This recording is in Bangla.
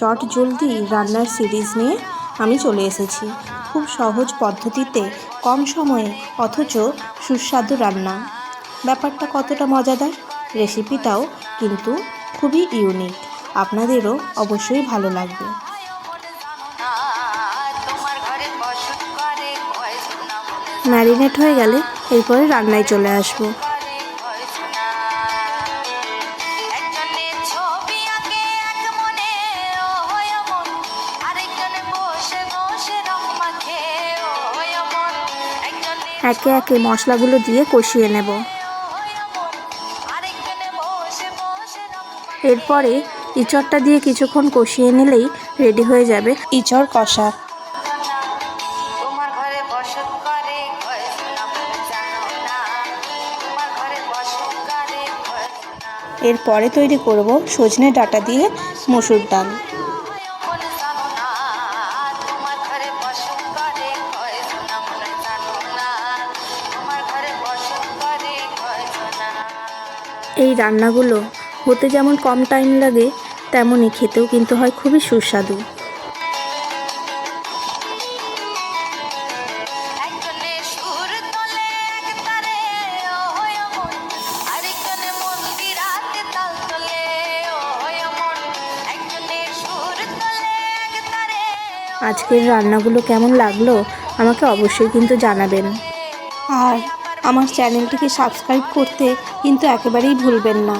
চট জলদি রান্নার সিরিজ নিয়ে আমি চলে এসেছি। খুব সহজ পদ্ধতিতে কম সময়ে অথচ সুস্বাদু রান্না। ব্যাপারটা কতটা মজাদার, রেসিপিটাও কিন্তু খুবই ইউনিক। আপনাদেরও অবশ্যই ভালো লাগবে। ম্যারিনেট হয়ে গেলে এরপরে রান্নায় চলে আসবো। একে একে মশলাগুলো দিয়ে কষিয়ে নেব। এরপরে ইঁচড়টা দিয়ে কিছুক্ষণ কষিয়ে নিলেই রেডি হয়ে যাবে ইঁচড় কষা। এরপরে তৈরি করব সজনে ডাঁটা দিয়ে মসুর ডাল। এই রান্নাগুলো হতে যেমন কম টাইম লাগে, তেমনই খেতেও কিন্তু হয় খুবই সুস্বাদু। আজকের রান্নাগুলো কেমন লাগলো আমাকে অবশ্যই কিন্তু জানাবেন। আর আমার চ্যানেলটিকে সাবস্ক্রাইব করতে কিন্তু একেবারেই ভুলবেন না।